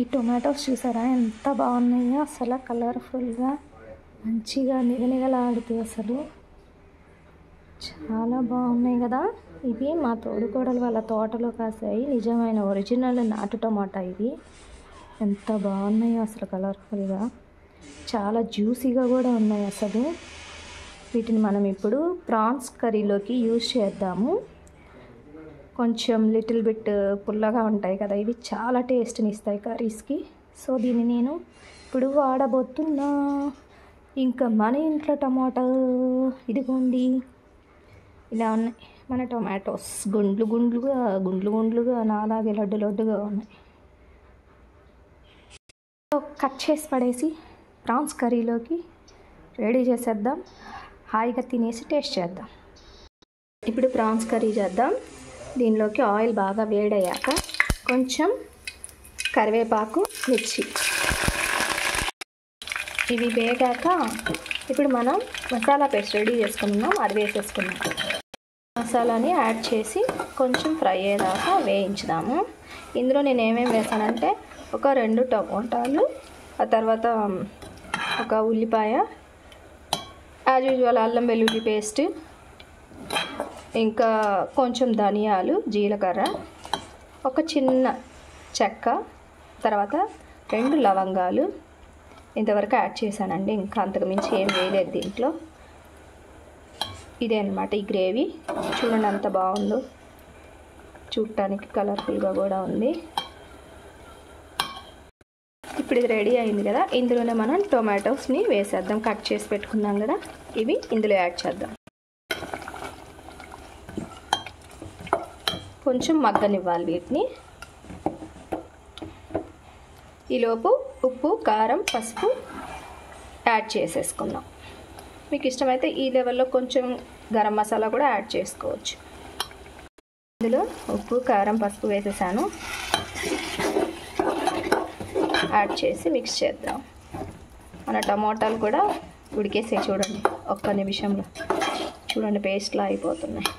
ఈ టొమాటోస్ చూసారా ఎంత బాగున్నాయో, అసలు కలర్ఫుల్గా మంచిగా నిగనిగలాడుతూ అసలు చాలా బాగున్నాయి కదా. ఇవి మా తోడుకోడలు వాళ్ళ తోటలో కాసాయి, నిజమైన ఒరిజినల్ నాటు టమాటా. ఇది ఎంత బాగున్నాయో అసలు, కలర్ఫుల్గా చాలా జ్యూసీగా కూడా ఉన్నాయి అసలు. వీటిని మనం ఇప్పుడు ప్రాన్స్ కర్రీలోకి యూజ్ చేద్దాము. కొంచెం లిటిల్ బిట్ పుల్లగా ఉంటాయి కదా, ఇవి చాలా టేస్ట్ని ఇస్తాయి కర్రీస్కి. సో దీన్ని నేను ఇప్పుడు వాడబోతున్నా. ఇంకా మన ఇంట్లో టమాటా ఇదిగోండి, ఇలా ఉన్నాయి మన టొమాటోస్. గుండ్లు గుండ్లుగా నాలాగే లడ్డుగా ఉన్నాయి. కట్ చేసి పడేసి ప్రాన్స్ కర్రీలోకి రెడీ చేసేద్దాం. హాయిగా తినేసి టేస్ట్ చేద్దాం. ఇప్పుడు ప్రాన్స్ కర్రీ చేద్దాం. దీనిలోకి ఆయిల్ బాగా వేడయ్యాక కొంచెం కరివేపాకు, మిర్చి ఇవి వేగాక ఇప్పుడు మనం మసాలా పేస్ట్ రెడీ చేసుకున్నాం, అది వేసేసుకున్నాం. మసాలాని యాడ్ చేసి కొంచెం ఫ్రై అయ్యేదాకా వేయించుదాము. ఇందులో నేను ఏమేమి వేసానంటే ఒక 2 టమోటాలు, ఆ తర్వాత ఒక ఉల్లిపాయ, యాజ్ యూజువల్ అల్లం వెల్లుల్లి పేస్ట్, ఇంకా కొంచెం ధనియాలు, జీలకర్ర, ఒక చిన్న చెక్క, తర్వాత 2 లవంగాలు ఇంతవరకు యాడ్ చేశానండి. ఇంకా అంతకు మించి ఏం వేయలేదు దీంట్లో. ఇదే అన్నమాట ఈ గ్రేవీ. చూడండి ఎంత బాగుందో, చూడటానికి కలర్ఫుల్గా కూడా ఉంది. ఇప్పుడు ఇది రెడీ అయింది కదా, ఇందులోనే మనం టొమాటోస్ని వేసేద్దాం. కట్ చేసి పెట్టుకున్నాం కదా, ఇవి ఇందులో యాడ్ చేద్దాం. కొంచెం మగ్గనివ్వాలి వీటిని. ఈలోపు ఉప్పు, కారం, పసుపు యాడ్ చేసేసుకుందాం. మీకు ఇష్టమైతే ఈ లెవెల్లో కొంచెం గరం మసాలా కూడా యాడ్ చేసుకోవచ్చు. ఇందులో ఉప్పు, కారం, పసుపు వేసేసాను. యాడ్ చేసి మిక్స్ చేద్దాం. మన టమోటాలు కూడా ఉడికేసాయి చూడండి, ఒక్క నిమిషంలో. చూడండి పేస్ట్లా అయిపోతున్నాయి.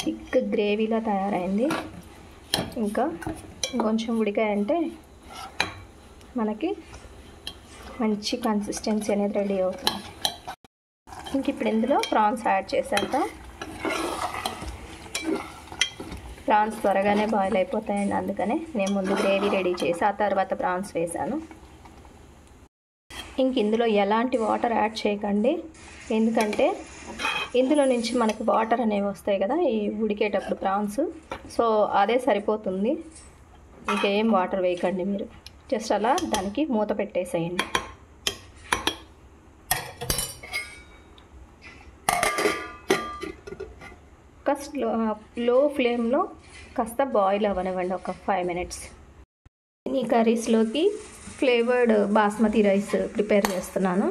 థిక్ గ్రేవీలా తయారైంది. ఇంకా కొంచెం ఉడికాయంటే మనకి మంచి కన్సిస్టెన్సీ అనేది రెడీ అవుతుంది. ఇంక ఇప్పుడు ఇందులో ప్రాన్స్ యాడ్ చేసేద్దాం. ప్రాన్స్ త్వరగానే బాయిల్ అయిపోతాయండి, అందుకనే నేను ముందు గ్రేవీ రెడీ చేసి ఆ తర్వాత ప్రాన్స్ వేసాను. ఇంక ఇందులో ఎలాంటి వాటర్ యాడ్ చేయకండి, ఎందుకంటే ఇందులో నుంచి మనకి వాటర్ అనేవి వస్తాయి కదా ఈ ఉడికేటప్పుడు ప్రాన్స్. సో అదే సరిపోతుంది. ఇంకేం వాటర్ వేయకండి మీరు, జస్ట్ అలా దానికి మూత పెట్టేసేయండి. లో ఫ్లేమ్లో కాస్త బాయిల్ అవ్వనివ్వండి, ఒక 5 మినిట్స్. ఈ కర్రీస్లోకి ఫ్లేవర్డ్ బాస్మతి రైస్ ప్రిపేర్ చేస్తున్నాను.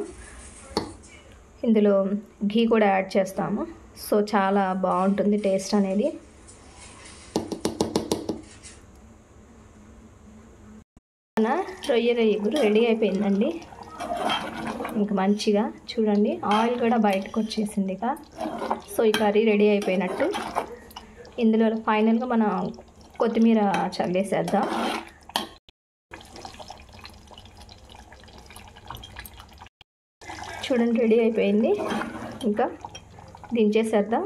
ఇందులో ఘీ కూడా యాడ్ చేస్తాము. సో చాలా బాగుంటుంది టేస్ట్ అనేది. మన రొయ్యల ఇగురు రెడీ అయిపోయిందండి. ఇంకా మంచిగా చూడండి ఆయిల్ కూడా బయటకు వచ్చేసింది ఇక. సో ఈ కర్రీ రెడీ అయిపోయినట్టు. ఇందులో ఫైనల్గా మనం కొత్తిమీర చల్లేసేద్దాం. చూడండి రెడీ అయిపోయింది. ఇంకా దించేసేద్దాం,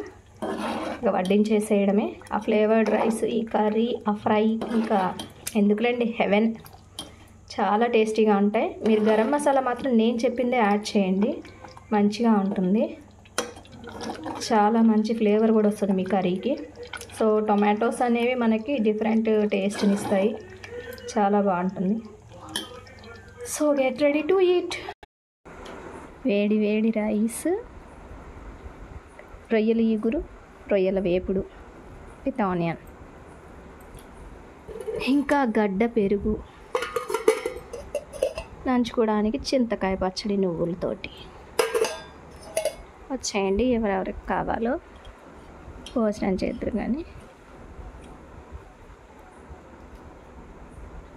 ఇంకా వడ్డించేసేయడమే. ఆ ఫ్లేవర్డ్ రైస్, ఈ కర్రీ, ఆ ఫ్రై ఇంకా ఎందుకులేండి, హెవెన్. చాలా టేస్టీగా ఉంటాయి. మీరు గరం మసాలా మాత్రం నేను చెప్పిందే యాడ్ చేయండి, మంచిగా ఉంటుంది. చాలా మంచి ఫ్లేవర్ కూడా వస్తుంది మీ కర్రీకి. సో టొమాటోస్ అనేవి మనకి డిఫరెంట్ టేస్ట్ని ఇస్తాయి, చాలా బాగుంటుంది. So get ready to eat. వేడి వేడి రైస్, రొయ్యల ఇగురు, రొయ్యల వేపుడు విత్ ఆనియన్, ఇంకా గడ్డ పెరుగు, నంచుకోవడానికి చింతకాయ పచ్చడి నువ్వులతోటి. వచ్చేయండి, ఎవరెవరికి కావాలో భోజనం చేద్దరు కానీ.